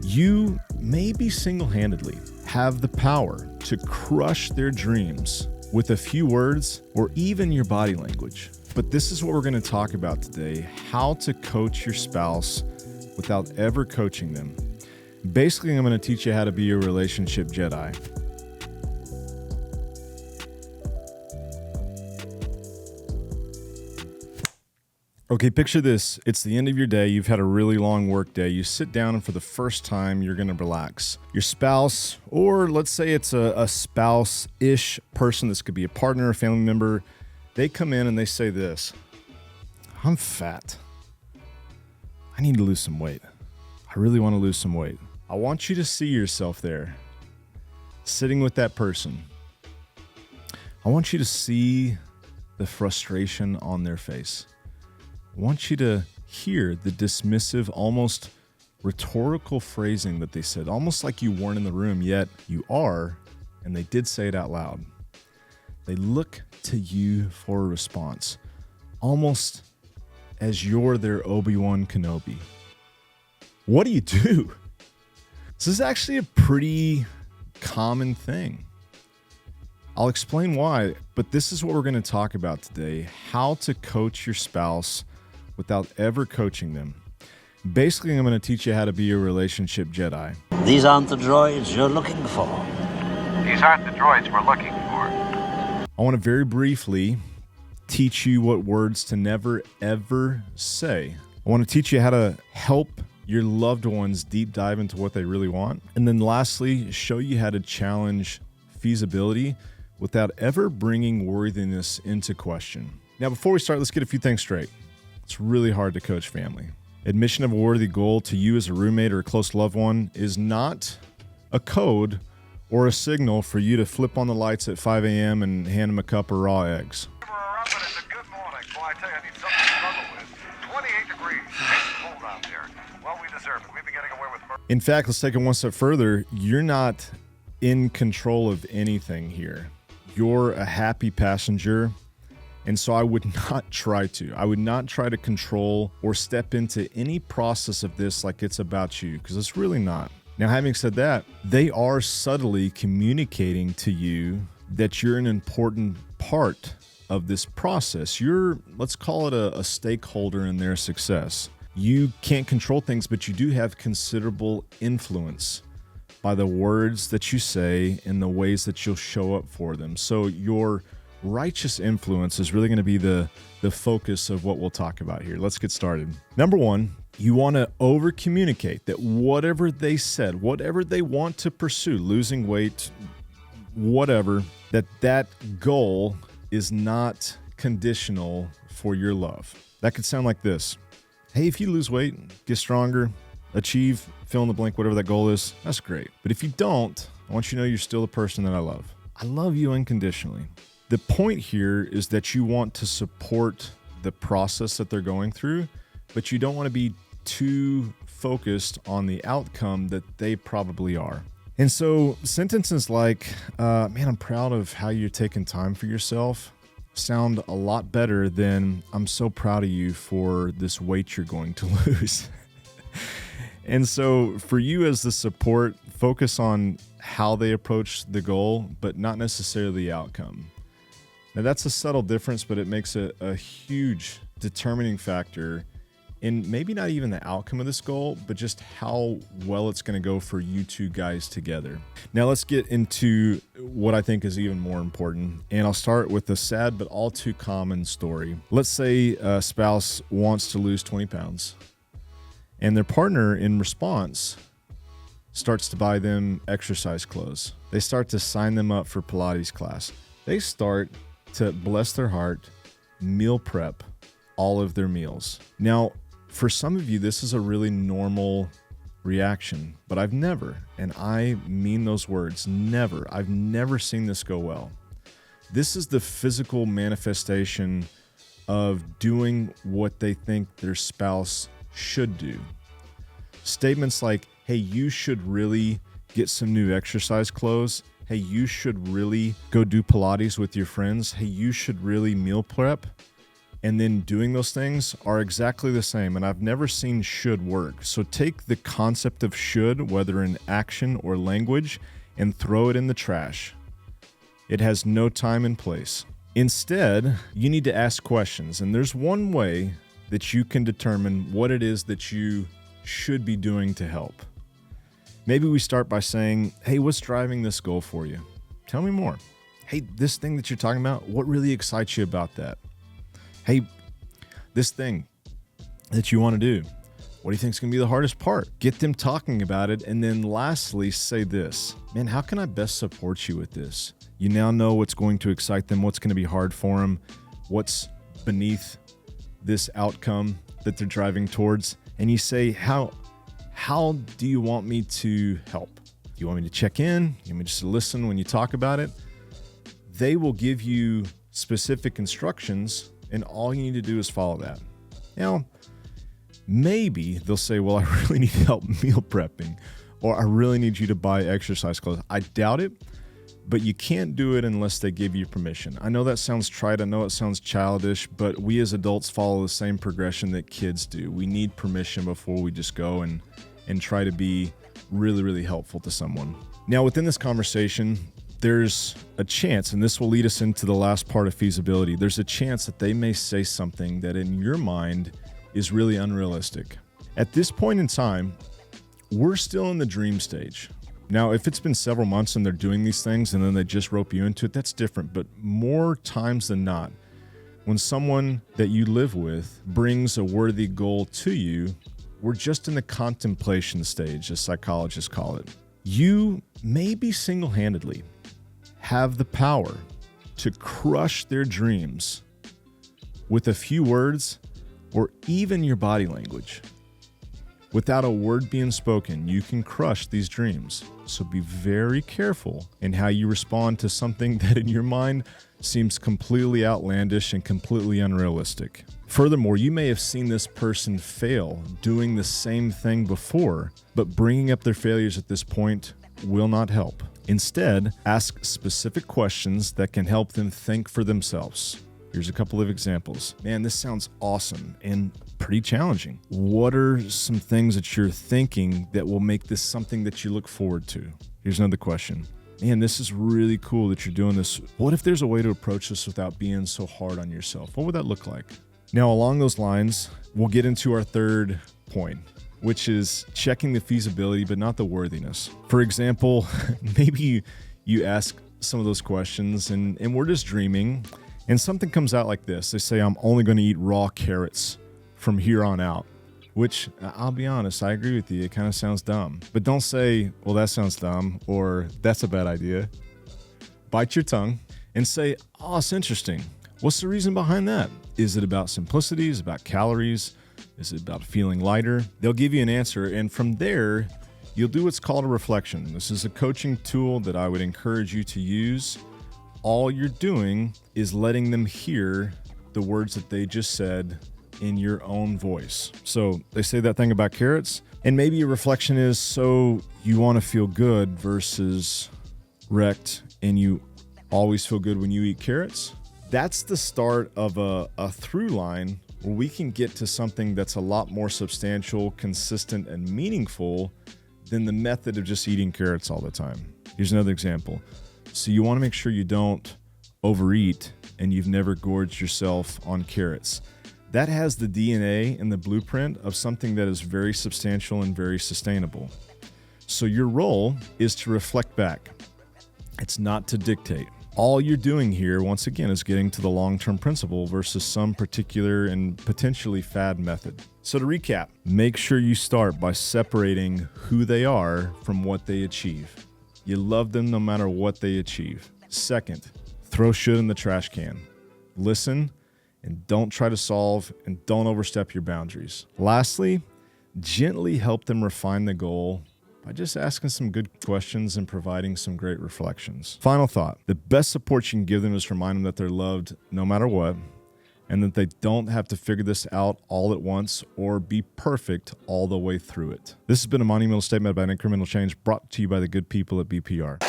You maybe single-handedly have the power to crush their dreams with a few words or even your body language. But this is what we're going to talk about today: how to coach your spouse without ever coaching them. Basically, I'm going to teach you how to be a relationship Jedi. Okay, picture this. It's the end of your day. You've had a really long work day. You sit down and for the first time, you're going to relax. Your spouse, or let's say it's a spouse-ish person, this could be a partner, a family member, they come in and they say this: I'm fat. I need to lose some weight. I really want to lose some weight. I want you to see yourself there, sitting with that person. I want you to see the frustration on their face. I want you to hear the dismissive, almost rhetorical phrasing that they said, almost like you weren't in the room, yet you are, and they did say it out loud. They look to you for a response, almost as you're their Obi-Wan Kenobi. What do you do? This is actually a pretty common thing. I'll explain why, but this is what we're going to talk about today: how to coach your spouse without ever coaching them. Basically, I'm going to teach you how to be a relationship Jedi. These aren't the droids you're looking for. These aren't the droids we're looking for. I want to very briefly teach you what words to never, ever say. I want to teach you how to help your loved ones deep dive into what they really want. And then lastly, show you how to challenge feasibility without ever bringing worthiness into question. Now, before we start, let's get a few things straight. It's really hard to coach family. Admission of a worthy goal to you as a roommate or a close loved one is not a code or a signal for you to flip on the lights at 5 a.m. and hand them a cup of raw eggs. We're up and it's a good morning. Boy, I tell you, I need something to struggle with. 28 degrees. It's cold out there. Well, we deserve it. We've been getting away with murder. In fact, let's take it one step further. You're not in control of anything here. You're a happy passenger. And so I would not try to. I would not try to control or step into any process of this like it's about you, because it's really not. Now, having said that, they are subtly communicating to you that you're an important part of this process. You're, let's call it a stakeholder in their success. You can't control things, but you do have considerable influence by the words that you say and the ways that you'll show up for them. So your righteous influence is really going to be the focus of what we'll talk about here. Let's get started. Number one, you want to over communicate that whatever they said, whatever they want to pursue, losing weight, whatever, that goal is not conditional for your love. That could sound like this: hey, if you lose weight, get stronger, achieve, fill in the blank, whatever that goal is, that's great. But if you don't, I want you to know you're still the person that I love. I love you unconditionally. The point here is that you want to support the process that they're going through, but you don't want to be too focused on the outcome that they probably are. And so sentences like, man, I'm proud of how you're taking time for yourself, sound a lot better than I'm so proud of you for this weight you're going to lose. And so for you as the support, focus on how they approach the goal, but not necessarily the outcome. Now, that's a subtle difference, but it makes a huge determining factor in maybe not even the outcome of this goal, but just how well it's going to go for you two guys together. Now, let's get into what I think is even more important. And I'll start with a sad but all too common story. Let's say a spouse wants to lose 20 pounds, and their partner, in response, starts to buy them exercise clothes. They start to sign them up for Pilates class. They start to, bless their heart, meal prep all of their meals. Now, for some of you, this is a really normal reaction, but I've never, and I mean those words, never, I've never seen this go well. This is the physical manifestation of doing what they think their spouse should do. Statements like, hey, you should really get some new exercise clothes. Hey, you should really go do Pilates with your friends. Hey, you should really meal prep. and then doing those things are exactly the same. And I've never seen should work. So take the concept of should, whether in action or language, and throw it in the trash. It has no time and place. Instead, you need to ask questions. And there's one way that you can determine what it is that you should be doing to help. Maybe we start by saying, hey, what's driving this goal for you? Tell me more. Hey, this thing that you're talking about, what really excites you about that? Hey, this thing that you want to do, what do you think is going to be the hardest part? Get them talking about it. And then lastly, say this, man, how can I best support you with this? You now know what's going to excite them, what's going to be hard for them, what's beneath this outcome that they're driving towards. And you say, how do you want me to help? Do you want me to check in? You want me just to listen when you talk about it? They will give you specific instructions, and all you need to do is follow that. Now, maybe they'll say, well, I really need help meal prepping, or I really need you to buy exercise clothes. I doubt it, but you can't do it unless they give you permission. I know that sounds trite. I know it sounds childish, but we as adults follow the same progression that kids do. We need permission before we just go and try to be really, really helpful to someone. Now, within this conversation, there's a chance, and this will lead us into the last part of feasibility, there's a chance that they may say something that in your mind is really unrealistic. At this point in time, we're still in the dream stage. Now, if it's been several months and they're doing these things and then they just rope you into it, that's different. But more times than not, when someone that you live with brings a worthy goal to you, we're just in the contemplation stage, as psychologists call it. You maybe single-handedly have the power to crush their dreams with a few words or even your body language. Without a word being spoken, you can crush these dreams. So be very careful in how you respond to something that in your mind seems completely outlandish and completely unrealistic. Furthermore, you may have seen this person fail doing the same thing before, but bringing up their failures at this point will not help. Instead, ask specific questions that can help them think for themselves. Here's a couple of examples. Man, this sounds awesome and pretty challenging. What are some things that you're thinking that will make this something that you look forward to? Here's another question. Man, this is really cool that you're doing this. What if there's a way to approach this without being so hard on yourself? What would that look like? Now, along those lines, we'll get into our third point, which is checking the feasibility, but not the worthiness. For example, maybe you ask some of those questions and we're just dreaming, and something comes out like this. They say, I'm only going to eat raw carrots from here on out, which I'll be honest, I agree with you. It kind of sounds dumb. But don't say, well, that sounds dumb, or that's a bad idea. Bite your tongue and say, oh, it's interesting. What's the reason behind that? Is it about simplicity? Is it about calories? Is it about feeling lighter? They'll give you an answer, and from there, you'll do what's called a reflection. This is a coaching tool that I would encourage you to use. All you're doing is letting them hear the words that they just said in your own voice. So they say that thing about carrots, and maybe your reflection is, so you want to feel good versus wrecked, and you always feel good when you eat carrots? That's the start of a through line where we can get to something that's a lot more substantial, consistent, and meaningful than the method of just eating carrots all the time. Here's another example. So you want to make sure you don't overeat and you've never gorged yourself on carrots. That has the DNA and the blueprint of something that is very substantial and very sustainable. So your role is to reflect back. It's not to dictate. All you're doing here, once again, is getting to the long-term principle versus some particular and potentially fad method. So to recap, make sure you start by separating who they are from what they achieve. You love them no matter what they achieve. Second, throw shit in the trash can. Listen and don't try to solve, and don't overstep your boundaries. Lastly, gently help them refine the goal by just asking some good questions and providing some great reflections. Final thought, the best support you can give them is remind them that they're loved no matter what, and that they don't have to figure this out all at once or be perfect all the way through it. This has been a monumental statement about incremental change brought to you by the good people at BPR.